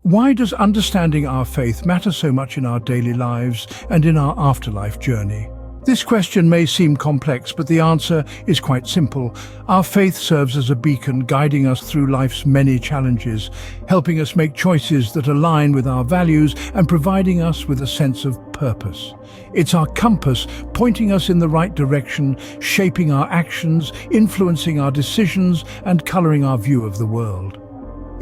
Why does understanding our faith matter so much in our daily lives and in our afterlife journey? This question may seem complex, but the answer is quite simple. Our faith serves as a beacon, guiding us through life's many challenges, helping us make choices that align with our values and providing us with a sense of purpose. It's our compass, pointing us in the right direction, shaping our actions, influencing our decisions, and coloring our view of the world.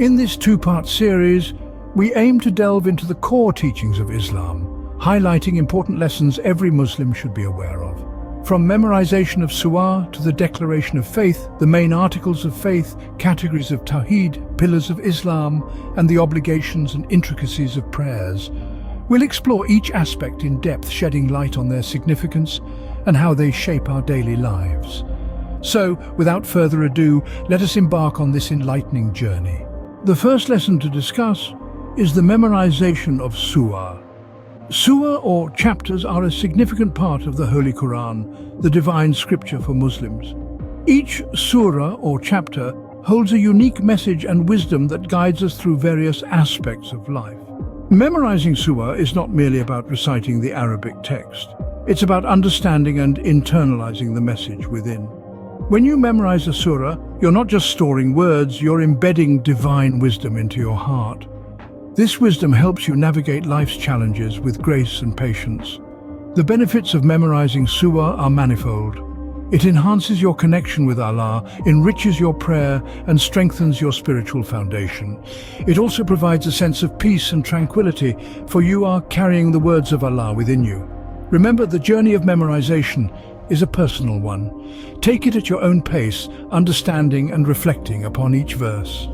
In this two-part series, we aim to delve into the core teachings of Islam, highlighting important lessons every Muslim should be aware of. From memorization of Suwar to the declaration of faith, the main articles of faith, categories of Tawhid, pillars of Islam, and the obligations and intricacies of prayers, we'll explore each aspect in depth, shedding light on their significance and how they shape our daily lives. So, without further ado, let us embark on this enlightening journey. The first lesson to discuss is the memorization of Suwar. Surah or chapters are a significant part of the Holy Quran, the divine scripture for Muslims. Each surah or chapter holds a unique message and wisdom that guides us through various aspects of life. Memorizing surah is not merely about reciting the Arabic text. It's about understanding and internalizing the message within. When you memorize a surah, you're not just storing words, you're embedding divine wisdom into your heart. This wisdom helps you navigate life's challenges with grace and patience. The benefits of memorizing Suwar are manifold. It enhances your connection with Allah, enriches your prayer, and strengthens your spiritual foundation. It also provides a sense of peace and tranquility, for you are carrying the words of Allah within you. Remember, the journey of memorization is a personal one. Take it at your own pace, understanding and reflecting upon each verse.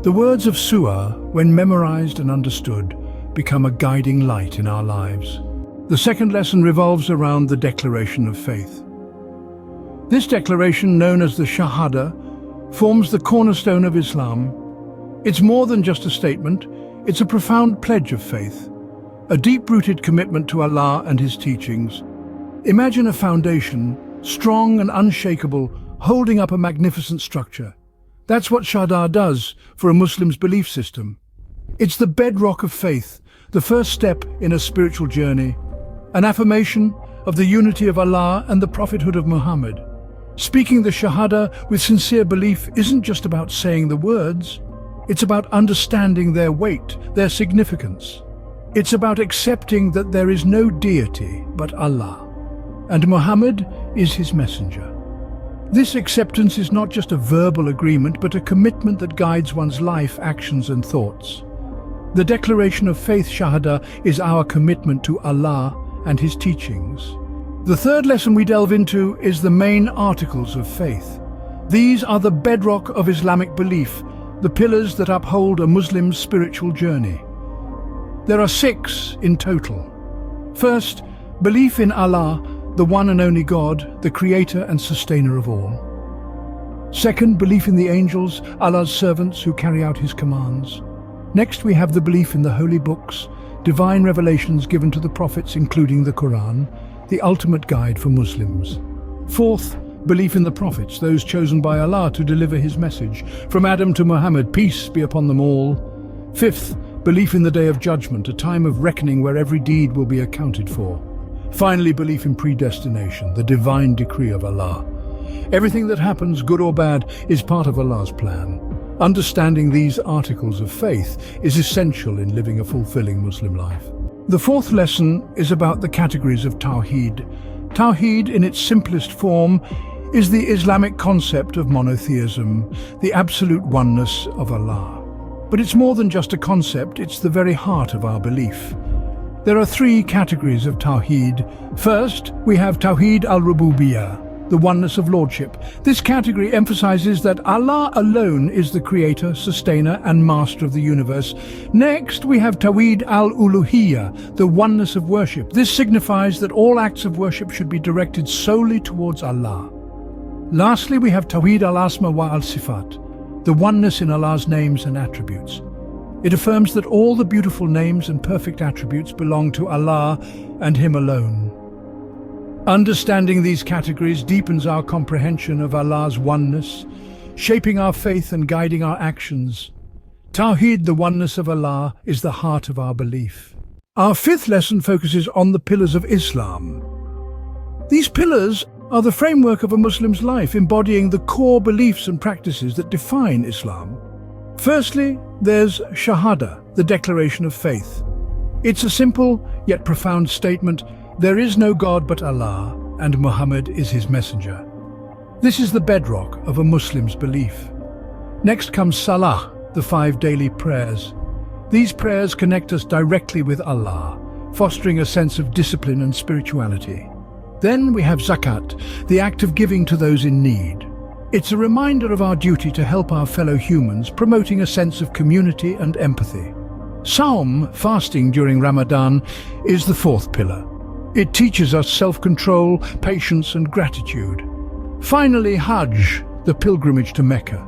The words of Suwar, when memorized and understood, become a guiding light in our lives. The second lesson revolves around the declaration of faith. This declaration, known as the Shahada, forms the cornerstone of Islam. It's more than just a statement, it's a profound pledge of faith, a deep-rooted commitment to Allah and His teachings. Imagine a foundation, strong and unshakable, holding up a magnificent structure. That's what Shahada does for a Muslim's belief system. It's the bedrock of faith, the first step in a spiritual journey, an affirmation of the unity of Allah and the prophethood of Muhammad. Speaking the Shahada with sincere belief isn't just about saying the words, it's about understanding their weight, their significance. It's about accepting that there is no deity but Allah, and Muhammad is His messenger. This acceptance is not just a verbal agreement, but a commitment that guides one's life, actions, and thoughts. The declaration of faith, Shahada, is our commitment to Allah and His teachings. The third lesson we delve into is the main articles of faith. These are the bedrock of Islamic belief, the pillars that uphold a Muslim's spiritual journey. There are 6 in total. First, belief in Allah, the one and only God, the creator and sustainer of all. Second, belief in the angels, Allah's servants who carry out His commands. Next, we have the belief in the holy books, divine revelations given to the prophets, including the Quran, the ultimate guide for Muslims. Fourth, belief in the prophets, those chosen by Allah to deliver His message, from Adam to Muhammad, peace be upon them all. Fifth, belief in the Day of Judgment, a time of reckoning where every deed will be accounted for. Finally, belief in predestination, the divine decree of Allah. Everything that happens, good or bad, is part of Allah's plan. Understanding these articles of faith is essential in living a fulfilling Muslim life. The fourth lesson is about the categories of Tawhid. Tawhid, in its simplest form, is the Islamic concept of monotheism, the absolute oneness of Allah. But it's more than just a concept, it's the very heart of our belief. There are 3 categories of Tawhid. First, we have Tawhid al-Rububiyyah, the oneness of lordship. This category emphasizes that Allah alone is the creator, sustainer, and master of the universe. Next, we have Tawhid al-Uluhiyyah, the oneness of worship. This signifies that all acts of worship should be directed solely towards Allah. Lastly, we have Tawhid al-Asma wa al-Sifat, the oneness in Allah's names and attributes. It affirms that all the beautiful names and perfect attributes belong to Allah and Him alone. Understanding these categories deepens our comprehension of Allah's oneness, shaping our faith and guiding our actions. Tawhid, the oneness of Allah, is the heart of our belief. Our fifth lesson focuses on the pillars of Islam. These pillars are the framework of a Muslim's life, embodying the core beliefs and practices that define Islam. Firstly, there's Shahada, the declaration of faith. It's a simple yet profound statement: there is no God but Allah, and Muhammad is his messenger. This is the bedrock of a Muslim's belief. Next comes Salah, the 5 daily prayers. These prayers connect us directly with Allah, fostering a sense of discipline and spirituality. Then we have Zakat, the act of giving to those in need. It's a reminder of our duty to help our fellow humans, promoting a sense of community and empathy. Saum, fasting during Ramadan, is the 4th pillar. It teaches us self-control, patience and gratitude. Finally, Hajj, the pilgrimage to Mecca.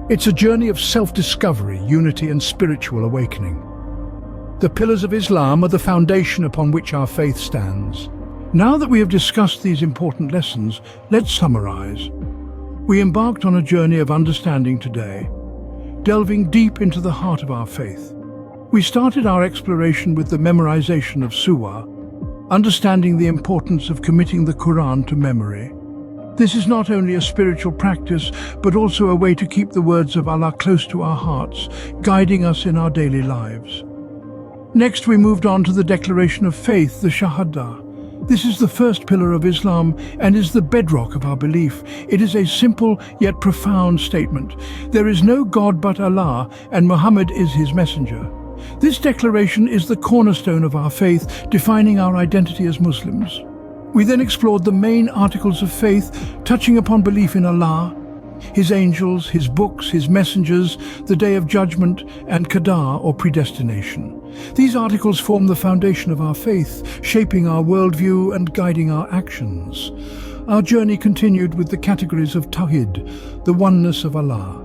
It's a journey of self-discovery, unity and spiritual awakening. The pillars of Islam are the foundation upon which our faith stands. Now that we have discussed these important lessons, let's summarize. We embarked on a journey of understanding today, delving deep into the heart of our faith. We started our exploration with the memorization of Suwar, understanding the importance of committing the Quran to memory. This is not only a spiritual practice, but also a way to keep the words of Allah close to our hearts, guiding us in our daily lives. Next, we moved on to the declaration of faith, the Shahada. This is the first pillar of Islam and is the bedrock of our belief. It is a simple yet profound statement: there is no God but Allah, and Muhammad is his messenger. This declaration is the cornerstone of our faith, defining our identity as Muslims. We then explored the main articles of faith, touching upon belief in Allah, his angels, his books, his messengers, the Day of Judgment, and Qadar, or predestination. These articles form the foundation of our faith, shaping our worldview and guiding our actions. Our journey continued with the categories of Tawhid, the oneness of Allah.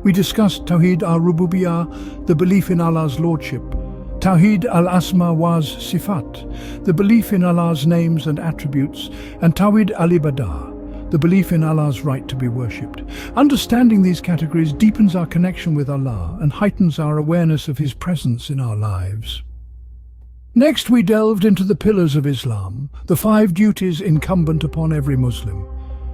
We discussed Tawhid al-Rububiyyah, the belief in Allah's lordship; Tawhid al-Asma wa Sifat, the belief in Allah's names and attributes; and Tawhid al-Ibadah, the belief in Allah's right to be worshipped. Understanding these categories deepens our connection with Allah and heightens our awareness of his presence in our lives. Next, we delved into the pillars of Islam, the 5 duties incumbent upon every Muslim.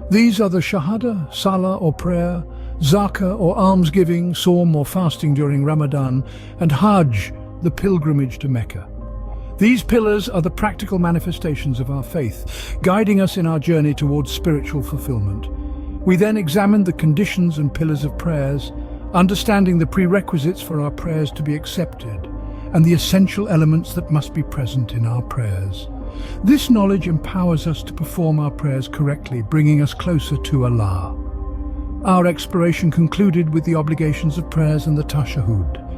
These are the Shahada, Salah or prayer; Zakah or almsgiving, Saum or fasting during Ramadan; and Hajj, the pilgrimage to Mecca. These pillars are the practical manifestations of our faith, guiding us in our journey towards spiritual fulfillment. We then examined the conditions and pillars of prayers, understanding the prerequisites for our prayers to be accepted, and the essential elements that must be present in our prayers. This knowledge empowers us to perform our prayers correctly, bringing us closer to Allah. Our exploration concluded with the obligations of prayers and the Tashahhud.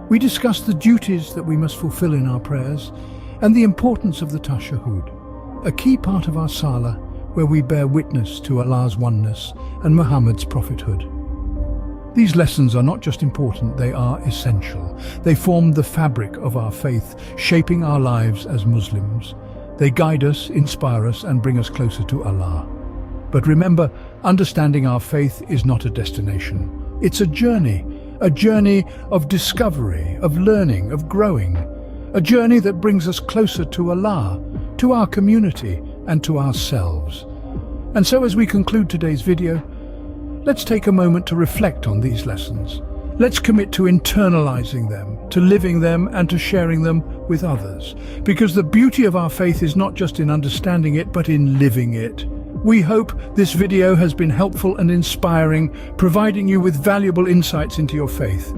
We discussed the duties that we must fulfill in our prayers and the importance of the Tashahhud, a key part of our Salah where we bear witness to Allah's oneness and Muhammad's prophethood. These lessons are not just important, they are essential. They form the fabric of our faith, shaping our lives as Muslims. They guide us, inspire us, and bring us closer to Allah. But remember, understanding our faith is not a destination. It's a journey of discovery, of learning, of growing. A journey that brings us closer to Allah, to our community, and to ourselves. And so as we conclude today's video, let's take a moment to reflect on these lessons. Let's commit to internalizing them, to living them, and to sharing them with others. Because the beauty of our faith is not just in understanding it, but in living it. We hope this video has been helpful and inspiring, providing you with valuable insights into your faith.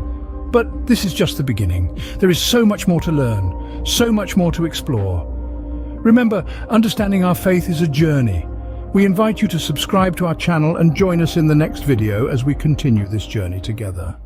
But this is just the beginning. There is so much more to learn, so much more to explore. Remember, understanding our faith is a journey. We invite you to subscribe to our channel and join us in the next video as we continue this journey together.